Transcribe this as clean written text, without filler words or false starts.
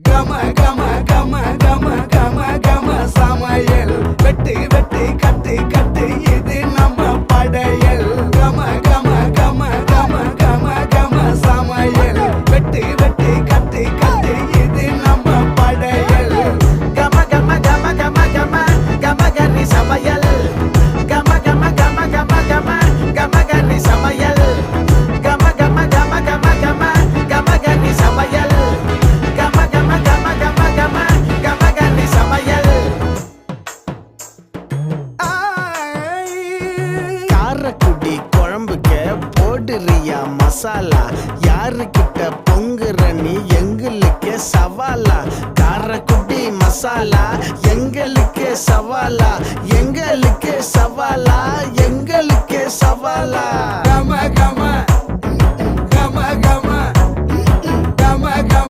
கம கம கம கம கம கம சமையல் வெட்டி வெட்டி கட்டி கட்டி இது நம்ம படையல் கம கம கம கம கம கம சமையல் வெட்டி வெட்டி கட்டி கட்டி இது நம்ம படையல் கம கம கம கம கம கம கன்னி சமையல் கம கம கம கம கம கம கன்னி சமையல் கம கம கம கம கம கம கன்னி சமையல் கம கம கம கம கம கம கன்னி சமையல் காரக்குடி குழம்புக்கு போடுறியா மசாலா யாருக்கிட்ட பொங்குற நீ எங்களுக்கு சவாலா காரக்குடி மசாலா எங்களுக்கு சவாலா எங்களுக்கு சவாலா எங்களுக்கு சவாலா கம கம